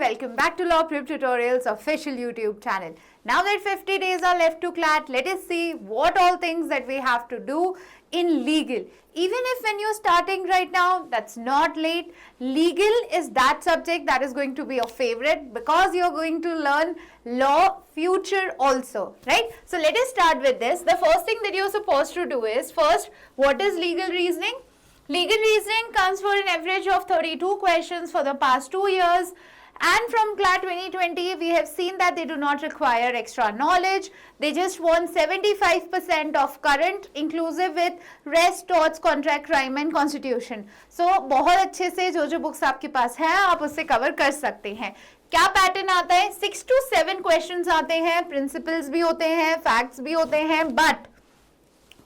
welcome back to Law Prep Tutorials official YouTube channel. Now that 50 days are left to CLAT, let us see what all things that we have to do in legal. Even if when you're starting right now, that's not late. Legal is that subject that is going to be your favorite because you're going to learn law future also, right? So let us start with this. The first thing that you're supposed to do is, first, what is legal reasoning? Legal reasoning comes for an average of 32 questions for the past 2 years, and from CLAT 2020 we have seen that they do not require extra knowledge. They just want 75% of current inclusive with rest, torts, contract, crime and constitution. So बहुत अच्छे से जो books आपके पास हैं आप उससे cover कर सकते हैं. क्या पैटर्न आता है? 6 to 7 क्वेश्चंस आते हैं, प्रिंसिपल्स भी होते हैं, फैक्ट्स भी होते हैं, but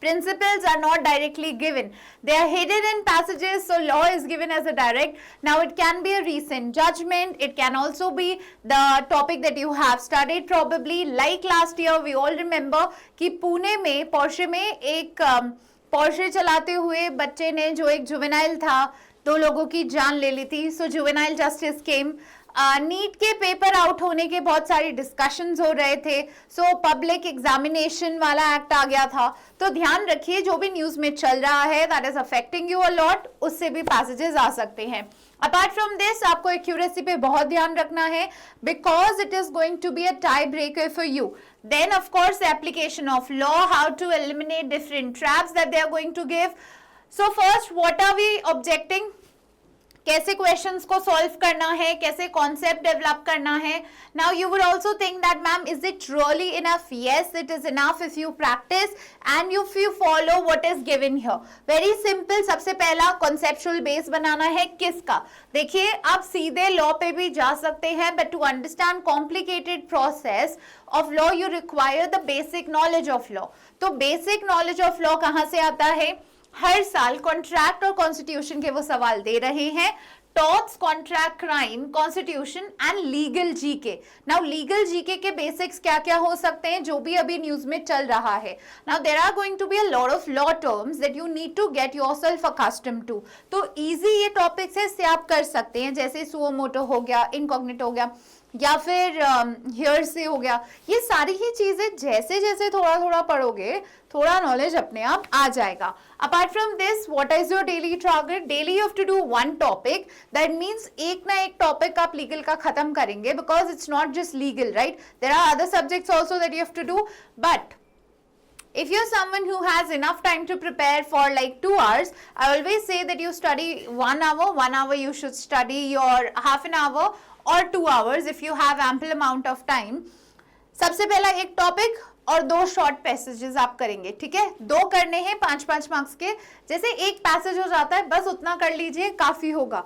principles are not directly given. They are hidden in passages, so law is given as a direct. Now it can be a recent judgment. It can also be the topic that you have studied probably. Like last year, we all remember कि पुणे में Porsche में एक Porsche चलाते हुए बच्चे ने जो एक जुवेनाइल था 2 लोगों की जान ले ली थी. So juvenile justice came. NEET के पेपर आउट होने के बहुत सारी डिस्कशंस हो रहे थे. सो पब्लिक एग्जामिनेशन वाला एक्ट आ गया था. तो ध्यान रखिए जो भी न्यूज में चल रहा है that is affecting you a lot, उससे भी पैसेजेस आ सकते हैं. अपार्ट फ्रॉम दिस आपको एक्यूरेसी पे बहुत ध्यान रखना है because it is going to be a tie breaker for you. Then of course application of law, how to eliminate different traps that they are going to give. So first, what are we objecting? कैसे questions को solve करना है, कैसे concept develop करना है. Now you would also think that ma'am is it really enough? Yes, it is enough if you practice and if you follow what is given here. Very simple. सबसे पहला conceptual base बनाना है. किसका? देखिए आप सीधे law पे भी जा सकते हैं, but to understand complicated process of law you require the basic knowledge of law. तो बेसिक नॉलेज ऑफ लॉ कहां से आता है? हर साल कॉन्ट्रैक्ट और कॉन्स्टिट्यूशन के वो सवाल दे रहे हैं. Torts, contract, crime, constitution and legal GK. Now legal GK के बेसिक्स क्या क्या हो सकते हैं जो भी अभी न्यूज में चल रहा है. Now there are going to be a lot of law terms that you need to get yourself accustomed to. तो इजी ये टॉपिक्स है, इससे आप कर सकते हैं. जैसे सुओ मोटो हो गया, इनकॉग्निटो हो गया, या फिर हियर से हो गया. ये सारी ही चीजें जैसे जैसे थोड़ा थोड़ा पढ़ोगे थोड़ा नॉलेज अपने आप आ जाएगा. Apart from this, what is your daily target? Daily you have to do one topic. That means एक ना एक टॉपिक आप लीगल का खत्म करेंगे because it's not just legal, right? There are other subjects also that you have to do. But if you're someone who has enough time to prepare for like 2 hours, I always say that you study 1 hour. 1 hour you should study your half an hour or 2 hours if you have ample amount of time. सबसे पहला एक topic और 2 short passages आप करेंगे, ठीक है? 2 करने हैं 5-5 मार्क्स के. जैसे एक पैसेज हो जाता है बस उतना कर लीजिए, काफी होगा.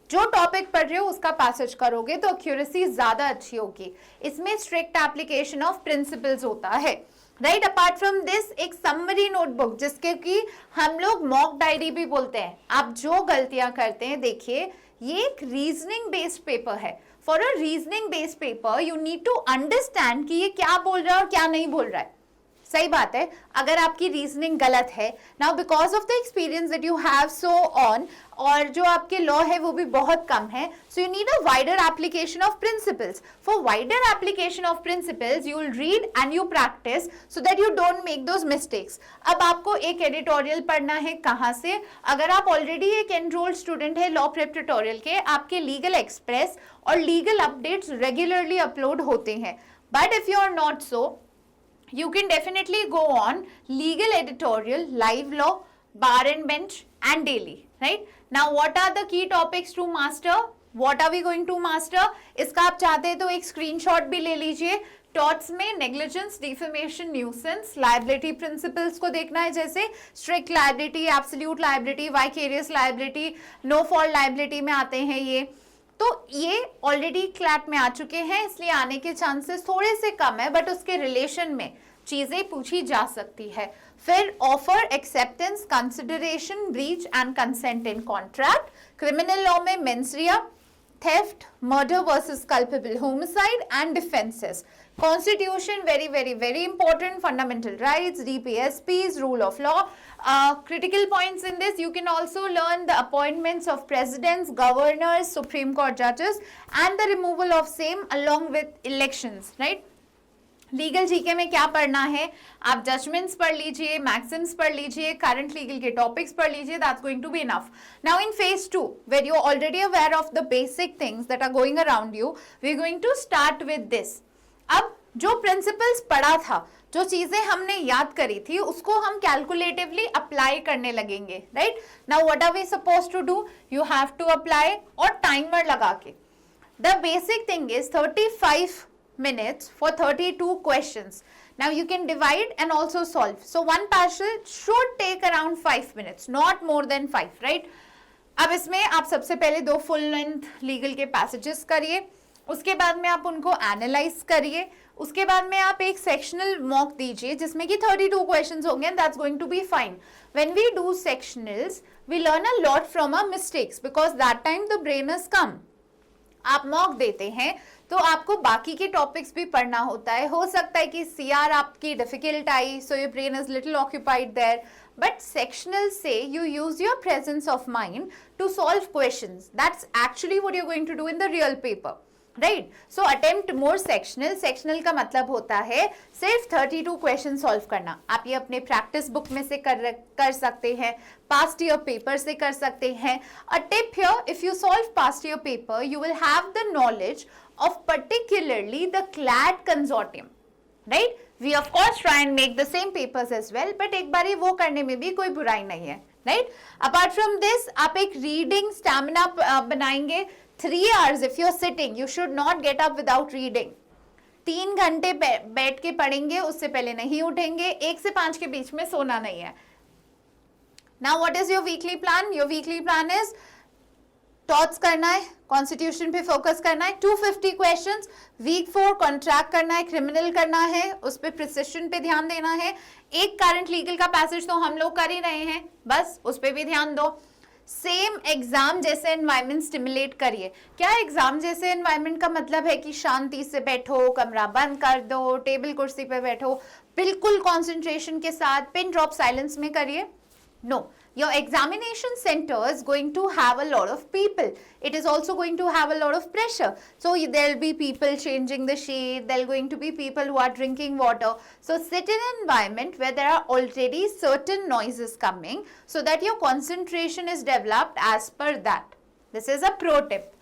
जो टॉपिक पढ़ रहे हो उसका पैसेज करोगे तो एक्यूरेसी ज्यादा अच्छी होगी. इसमें स्ट्रिक्ट एप्लीकेशन ऑफ प्रिंसिपल्स होता है, राइट? अपार्ट फ्रॉम दिस एक समरी नोटबुक जिसके कि हम लोग मॉक डायरी भी बोलते हैं. आप जो गलतियां करते हैं, देखिए ये एक रीजनिंग बेस्ड पेपर है. For a reasoning based paper you need to understand कि ये क्या बोल रहा है और क्या नहीं बोल रहा है. सही बात है. अगर आपकी रीजनिंग गलत है, now because of the experience that you have so on, और जो आपके लॉ है वो भी बहुत कम है, so you need a wider application of principles. For wider application of principles you will read and you practice so that you don't make those mistakes. अब आपको एक एडिटोरियल पढ़ना है. कहाँ से? अगर आप ऑलरेडी एक एनरोल्ड स्टूडेंट है लॉ प्रेप ट्यूटोरियल के, आपके लीगल एक्सप्रेस और लीगल अपडेट्स रेगुलरली अपलोड होते हैं. But if you are not so, you can definitely go on legal editorial, live law, bar and bench and daily, right? Now what are the key topics to master? What are we going to master? इसका आप चाहते हैं तो एक screenshot भी ले लीजिए. Torts में negligence, defamation, nuisance, liability principles को देखना है. जैसे strict liability, absolute liability, vicarious liability, no fault liability में आते हैं ये. तो ये ऑलरेडी क्लैट में आ चुके हैं, इसलिए आने के चांसेस थोड़े से कम है, बट उसके रिलेशन में चीजें पूछी जा सकती है. फिर offer, acceptance, consideration, breach and consent in contract. Criminal law में mens rea, theft, murder versus culpable homicide, and defenses. Constitution, very, very, very important. Fundamental rights, DPSPs, rule of law. Critical points in this, you can also learn the appointments of presidents, governors, Supreme Court judges, and the removal of same along with elections, right? Legal GK में क्या पढ़ना है, आप judgements पढ़ लीजिए, Maxim's पढ़ लीजिए, current legal के टॉपिक्स पढ़ लीजिए, that's going to be enough. Now in phase 2 where you are already aware of the basic things that are going around you, we are going to start with this. अब जो principles पढ़ा था, जो चीजें हमने याद करी थी, उसको हम कैलकुलेटिवली अप्लाई करने लगेंगे, right? Now what are we suppose to do, you have to apply और टाइमर लगा के. The basic thing is 35 minutes for 32 questions. Now you can divide and also solve. So one passage should take around 5 minutes, not more than 5, right? अब इसमें आप सबसे पहले 2 full length legal के passages करिए, उसके बाद में आप उनको एनालाइज करिए, उसके बाद में आप एक सेक्शनल मॉक दीजिए जिसमें कि 32 क्वेश्चंस होंगे, and that's going to be fine. When we do sectionals, we learn a lot from our mistakes because that time the brain is calm. आप मॉक देते हैं तो आपको बाकी के टॉपिक्स भी पढ़ना होता है. हो सकता है कि सीआर आपकी difficult I, so your brain is little occupied there, but sectional से you use your presence of mind to solve questions. That's actually what you are going to do in the real paper, right? So attempt more sectional. Sectional का मतलब होता है सिर्फ 32 question solve करना. आप ये अपने प्रैक्टिस बुक में से कर सकते हैं, पास्ट ईयर पेपर से कर सकते हैं. A tip here, if you solve past year paper you will have the knowledge of particularly the CLAT consortium, right? We of course try and make the same papers as well, but एक बारी वो करने में भी कोई बुराई नहीं है, right? Apart from this, आप एक reading stamina बनाएंगे. 3 hours if you're sitting, you should not get up without reading. 3 घंटे बैठ के पढ़ेंगे, उससे पहले नहीं उठेंगे. 1 से 5 के बीच में सोना नहीं है. Now what is your weekly plan? Your weekly plan is torts करना है, कॉन्स्टिट्यूशन पे फोकस करना है, 250 क्वेश्चंस. वीक 4 कॉन्ट्रैक्ट करना है, क्रिमिनल करना है, उस पे प्रिसिशन पे ध्यान देना है. एक करंट लीगल का पैसेज तो हम लोग कर ही रहे हैं, बस उस पे भी ध्यान दो. सेम एग्जाम जैसे एनवायरनमेंट स्टिमुलेट करिए. क्या एग्जाम जैसे एनवायरनमेंट का मतलब है कि शांति से बैठो, कमरा बंद कर दो, टेबल कुर्सी पे बैठो, बिल्कुल कॉन्सेंट्रेशन के साथ पिन ड्रॉप साइलेंस में करिए? No, your examination center is going to have a lot of people. It is also going to have a lot of pressure. So there'll be people changing the shade, there'll going to be people who are drinking water. So sit in an environment where there are already certain noises coming so that your concentration is developed as per that. This is a pro tip.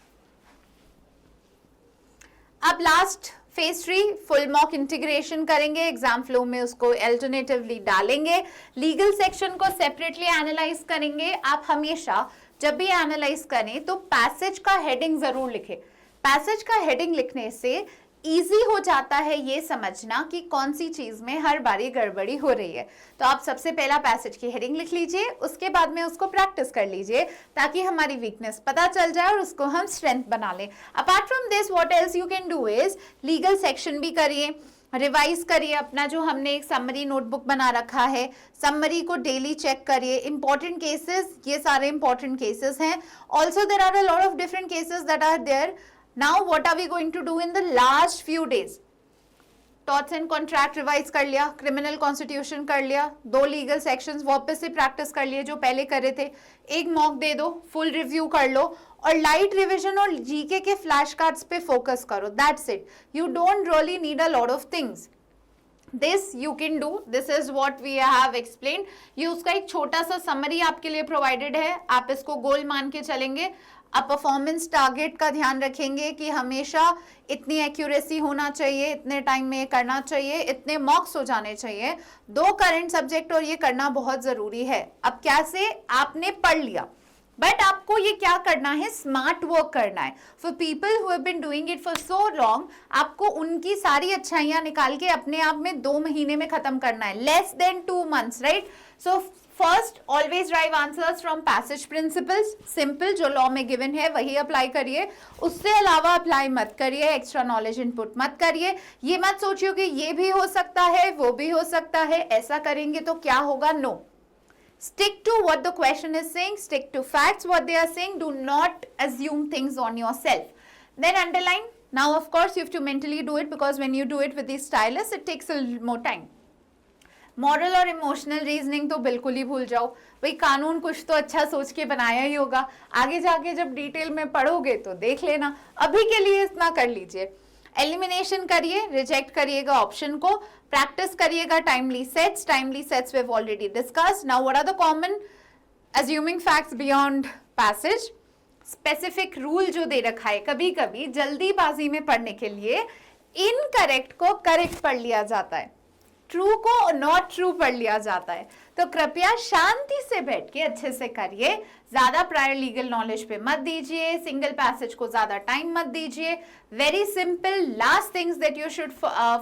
अब last phase 3 full mock integration करेंगे, exam flow में उसको alternatively डालेंगे. Legal section को separately analyse करेंगे. आप हमेशा जब भी एनालाइज करें तो पैसेज का हेडिंग जरूर लिखें. पैसेज का हेडिंग लिखने से इजी हो जाता है ये समझना कि कौन सी चीज में हर बारी गड़बड़ी हो रही है. तो आप सबसे पहला पैसेज की हेडिंग लिख लीजिए, उसके बाद में उसको प्रैक्टिस कर लीजिए ताकि हमारी वीकनेस पता चल जाए और उसको हम स्ट्रेंथ बना लें. Apart from this what else you can do is legal section भी करिए, रिवाइज करिए अपना जो हमने एक समरी नोटबुक बना रखा है, समरी को डेली चेक करिए. इंपॉर्टेंट केसेस, ये सारे इंपॉर्टेंट केसेस हैं. Also there are a lot of different cases that are there. Now what are we going to do in the last few days? Torts and contract revise कर लिया, criminal constitution कर लिया, 2 legal sections वापस से practice कर लिए जो पहले कर रहे थे, एक मॉक दे दो, फुल रिव्यू कर लो और लाइट रिविजन और जीके के फ्लैश कार्ड्स पे फोकस करो. That's it. You don't really need a lot of things. This you can do. This is what we have explained. ये उसका एक छोटा सा समरी आपके लिए प्रोवाइडेड है. आप इसको गोल मान के चलेंगे. आप परफॉर्मेंस टारगेट का ध्यान रखेंगे कि हमेशा इतनी एक्यूरेसी होना चाहिए, इतने टाइम में करना चाहिए, इतने मॉक्स हो जाने चाहिए. 2 करंट सब्जेक्ट और ये करना बहुत जरूरी है. अब कैसे, आपने पढ़ लिया बट आपको ये क्या करना है, स्मार्ट वर्क करना है. For people who have been doing it for so long, आपको उनकी सारी अच्छाइयां निकाल के अपने आप में 2 महीने में खत्म करना है, less than 2 months, right. So first always drive answers from passage principles. Simple जो लॉ में गिवन है वही अप्लाई करिए, उससे अलावा अप्लाई मत करिए, एक्स्ट्रा नॉलेज इनपुट मत करिए. ये मत सोचिए कि ये भी हो सकता है वो भी हो सकता है, ऐसा करेंगे तो क्या होगा. No, Stick to what the question is saying, stick to facts what they are saying, do not assume things on yourself. Then underline. Now of course you have to mentally do it, because when you do it with the stylus it takes a little more time. Moral और emotional reasoning तो बिल्कुल ही भूल जाओ भाई, कानून कुछ तो अच्छा सोच के बनाया ही होगा, आगे जाके जब डिटेल में पढ़ोगे तो देख लेना, अभी के लिए इतना कर लीजिए. एलिमिनेशन करिए, रिजेक्ट करिएगा ऑप्शन को, प्रैक्टिस करिएगा timely sets we have already discussed. Now what are the common assuming facts beyond passage. Specific rule जो दे रखा है, कभी कभी जल्दीबाजी में पढ़ने के लिए इनकरेक्ट को करेक्ट पढ़ लिया जाता है, ट्रू को नॉट ट्रू पढ़ लिया जाता है. तो कृपया शांति से बैठ के अच्छे से करिए, ज्यादा प्रायर लीगल नॉलेज पे मत दीजिए, सिंगल पैसेज को ज्यादा टाइम मत दीजिए. Very simple last things that you should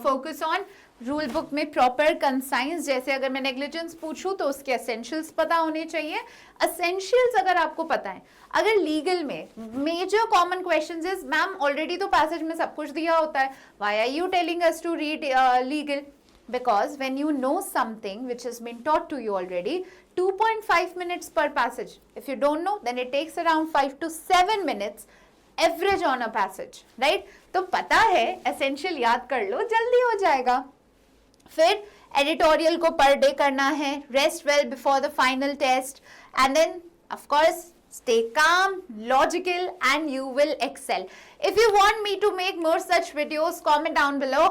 focus on. Rule book में प्रॉपर कंसाइंस, जैसे अगर मैं नेग्लिजेंस पूछूं तो उसके एसेंशियल्स पता होने चाहिए. एसेंशियल्स अगर आपको पता है, अगर लीगल में major common questions is ma'am already तो पैसेज में सब कुछ दिया होता है, why are you telling us to read legal? Because when you know something which has been taught to you already, 2.5 minutes per passage. If you don't know, then it takes around 5 to 7 minutes average on a passage, right? तो पता है, essential याद कर लो, जल्दी हो जाएगा. फिर editorial को per day करना है, rest well before the final test, and then of course stay calm, logical, and you will excel. If you want me to make more such videos, comment down below.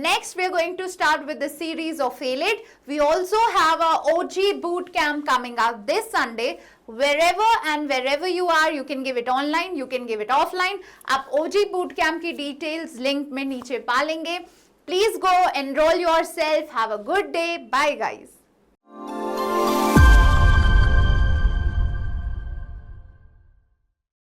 Next, we are going to start with the series of Fail It. We also have our OG boot camp coming out this Sunday. Wherever and wherever you are, you can give it online, you can give it offline. आप OG boot camp की details link में नीचे पा लेंगे. Please go enroll yourself. Have a good day. Bye guys.